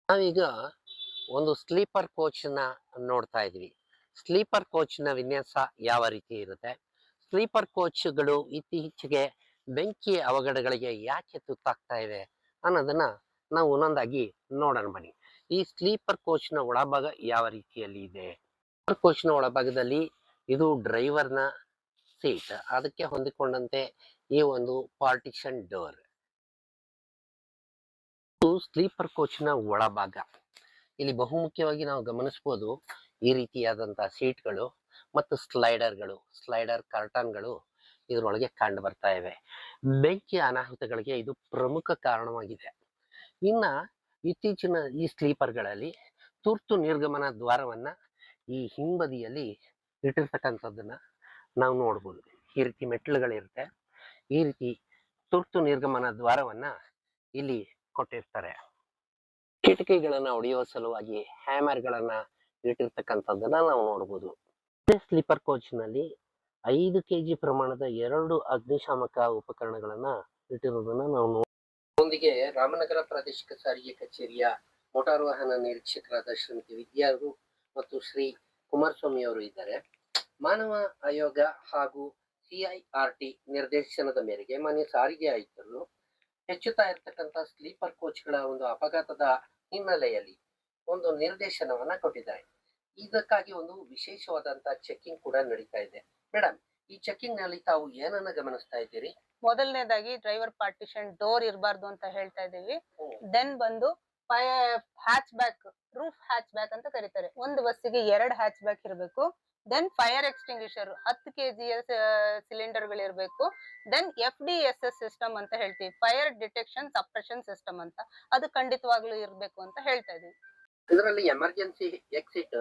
ನಾವೀಗ ಒಂದು ಸ್ಲೀಪರ್ ಕೋಚ್ನ ನೋಡ್ತಾ ಇದ್ವಿ. ಸ್ಲೀಪರ್ ಕೋಚ್ನ ವಿನ್ಯಾಸ ಯಾವ ರೀತಿ ಇರುತ್ತೆ, ಸ್ಲೀಪರ್ ಕೋಚ್ಗಳು ಇತ್ತೀಚೆಗೆ ಬೆಂಕಿ ಅವಘಡಗಳಿಗೆ ಯಾಕೆ ತುತ್ತಾಗ್ತಾ ಇವೆ ಅನ್ನೋದನ್ನ ನಾವು ಒಂದೊಂದಾಗಿ ನೋಡೋಣ ಬನ್ನಿ. ಈ ಸ್ಲೀಪರ್ ಕೋಚ್ನ ಒಳಭಾಗ ಯಾವ ರೀತಿಯಲ್ಲಿ ಇದೆ? ಸ್ಲೀಪರ್ ಕೋಚ್ನ ಒಳಭಾಗದಲ್ಲಿ ಇದು ಡ್ರೈವರ್ನ ಸೀಟ್, ಅದಕ್ಕೆ ಹೊಂದಿಕೊಂಡಂತೆ ಈ ಒಂದು ಪಾರ್ಟಿಷನ್ ಡೋರ್. ಸ್ಲೀಪರ್ ಕೋಚ್ನ ಒಳಭಾಗ ಇಲ್ಲಿ ಬಹುಮುಖ್ಯವಾಗಿ ನಾವು ಗಮನಿಸಬಹುದು. ಈ ರೀತಿಯಾದಂತಹ ಸೀಟ್ಗಳು ಮತ್ತು ಸ್ಲೈಡರ್ ಕರ್ಟನ್ಗಳು ಇದರೊಳಗೆ ಕಂಡು ಬರ್ತಾ ಇವೆ. ಬೆಂಕಿ ಅನಾಹುತಗಳಿಗೆ ಇದು ಪ್ರಮುಖ ಕಾರಣವಾಗಿದೆ. ಇನ್ನ ಇತ್ತೀಚಿನ ಈ ಸ್ಲೀಪರ್ಗಳಲ್ಲಿ ತುರ್ತು ನಿರ್ಗಮನ ದ್ವಾರವನ್ನ ಈ ಹಿಂಬದಿಯಲ್ಲಿ ಇಟ್ಟಿರ್ತಕ್ಕಂಥದ್ದನ್ನ ನಾವು ನೋಡ್ಬೋದು. ಈ ರೀತಿ ಮೆಟ್ಟಿಲುಗಳಿರುತ್ತೆ. ಈ ರೀತಿ ತುರ್ತು ನಿರ್ಗಮನ ದ್ವಾರವನ್ನ ಇಲ್ಲಿ ಕೊಟ್ಟಿರ್ತಾರೆ. ಕಿಟಕಿಗಳನ್ನ ಹೊಡೆಯುವ ಸಲುವಾಗಿ ಹ್ಯಾಮರ್ಗಳನ್ನ ಇಟ್ಟಿರ್ತಕ್ಕಂಥದ್ದನ್ನ ನಾವು ನೋಡಬಹುದು. ಸ್ಲೀಪರ್ ಕೋಚ್ ನಲ್ಲಿ 5 kg ಪ್ರಮಾಣದ 2 ಅಗ್ನಿಶಾಮಕ ಉಪಕರಣಗಳನ್ನ ಇಟ್ಟಿರೋದನ್ನ ನಾವು ಒಂದಿಗೆ ರಾಮನಗರ ಪ್ರಾದೇಶಿಕ ಸಾರಿಗೆ ಕಚೇರಿಯ ಮೋಟಾರ್ ವಾಹನ ನಿರೀಕ್ಷಕರಾದ ಶ್ರೀಮತಿ ವಿದ್ಯಾರು ಮತ್ತು ಶ್ರೀ ಕುಮಾರಸ್ವಾಮಿ ಅವರು ಇದ್ದಾರೆ. ಮಾನವ ಆಯೋಗ ಹಾಗೂ CIRT ನಿರ್ದೇಶನದ ಮೇರೆಗೆ ಮಾನ್ಯ ಸಾರಿಗೆ ಆಯುಕ್ತರು ಹೆಚ್ಚುತ್ತಾ ಇರತಕ್ಕಂತ ಸ್ಲೀಪರ್ ಕೋಚ್ಗಳ ಒಂದು ಅಪಘಾತದ ಹಿನ್ನೆಲೆಯಲ್ಲಿ ಒಂದು ನಿರ್ದೇಶನವನ್ನ ಕೊಟ್ಟಿದ್ದಾರೆ. ಇದಕ್ಕಾಗಿ ಒಂದು ವಿಶೇಷವಾದಂತಹ ಚೆಕಿಂಗ್ ಕೂಡ ನಡೀತಾ ಇದೆ. ಮೇಡಮ್, ಈ ಚೆಕಿಂಗ್ ನಲ್ಲಿ ತಾವು ಏನನ್ನ ಗಮನಿಸ್ತಾ ಇದ್ದೀರಿ? ಮೊದಲನೇದಾಗಿ ಡ್ರೈವರ್ ಪಾರ್ಟಿಷನ್ ಡೋರ್ ಇರಬಾರ್ದು ಅಂತ ಹೇಳ್ತಾ ಇದೀವಿ. ದೆನ್ ಬಂದು hatchback, roof hatchback ಅಂತ ಕರೀತಾರೆ. ಒಂದು ಬಸ್ಸಿಗೆ 2 ಹ್ಯಾಚ್ ಬ್ಯಾಕ್ ಇರಬೇಕು. Then fire extinguisher 10 kg cylinder ಗಳಿರ್ಬೇಕು. ದೆನ್ FDSS ಸಿಸ್ಟಮ್ ಅಂತ ಹೇಳ್ತೀವಿ, ಫೈರ್ ಡಿಟೆಕ್ಷನ್ ಸಪ್ರೆಷನ್ ಸಿಸ್ಟಮ್ ಅಂತ, ಅದು ಖಂಡಿತವಾಗ್ಲೂ ಇರ್ಬೇಕು ಅಂತ ಹೇಳ್ತಾ ಇದೀವಿ. ಇದರಲ್ಲಿ ಎಮರ್ಜೆನ್ಸಿ ಎಕ್ಸಿಟ್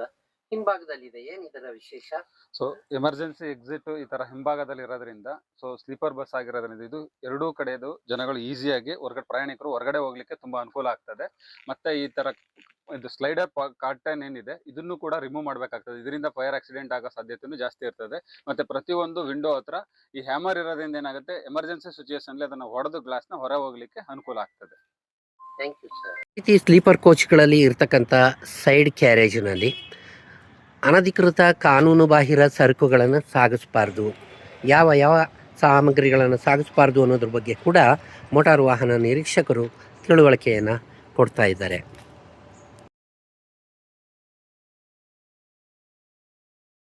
ಹಿಂಭಾಗದಲ್ಲಿ ಇದೆ, ಏನ್ ಇದರ ವಿಶೇಷ? ಸೊ ಎಮರ್ಜೆನ್ಸಿ ಎಕ್ಸಿಟ್ ಈ ತರ ಹಿಂಭಾಗದಲ್ಲಿ ಇರೋದ್ರಿಂದ, ಸೊ ಸ್ಲೀಪರ್ ಬಸ್ ಆಗಿರೋದ್ರಿಂದ ಇದು ಎರಡೂ ಕಡೆದು ಜನಗಳು ಈಸಿಯಾಗಿ ಪ್ರಯಾಣಿಕರು ಹೊರಗಡೆ ಹೋಗ್ಲಿಕ್ಕೆ ತುಂಬಾ ಅನುಕೂಲ ಆಗ್ತದೆ. ಮತ್ತೆ ಈ ತರ ಇದು ಸ್ಲೈಡರ್ ಕರ್ಟನ್ ಏನಿದೆ ಇದನ್ನು ಕೂಡ ರಿಮೂವ್ ಮಾಡ್ಬೇಕಾಗ್ತದೆ. ಇದರಿಂದ ಫೈರ್ ಆಕ್ಸಿಡೆಂಟ್ ಆಗೋ ಸಾಧ್ಯತೆನೂ ಜಾಸ್ತಿ ಇರ್ತದೆ. ಮತ್ತೆ ಪ್ರತಿಯೊಂದು ವಿಂಡೋ ಹತ್ರ ಈ ಹ್ಯಾಮರ್ ಇರೋದ್ರಿಂದ ಏನಾಗುತ್ತೆ, ಎಮರ್ಜೆನ್ಸಿ ಸಿಚುಯೇಷನ್ ಅದನ್ನ ಹೊಡೆದು ಗ್ಲಾಸ್ ನ ಹೊರ ಹೋಗ್ಲಿಕ್ಕೆ ಅನುಕೂಲ ಆಗ್ತದೆ. Thank you sir. ಈ ಸ್ಲೀಪರ್ ಕೋಚ್ಗಳಲ್ಲಿ ಇರ್ತಕ್ಕಂಥ ಸೈಡ್ ಕ್ಯಾರೇಜ್ನಲ್ಲಿ ಅನಧಿಕೃತ ಕಾನೂನು ಬಾಹಿರ ಸರಕುಗಳನ್ನು ಸಾಗಿಸಬಾರ್ದು, ಯಾವ ಸಾಮಗ್ರಿಗಳನ್ನು ಸಾಗಿಸಬಾರ್ದು ಅನ್ನೋದ್ರ ಬಗ್ಗೆ ಕೂಡ ಮೋಟಾರು ವಾಹನ ನಿರೀಕ್ಷಕರು ತಿಳುವಳಿಕೆಯನ್ನು ಕೊಡ್ತಾ ಇದ್ದಾರೆ.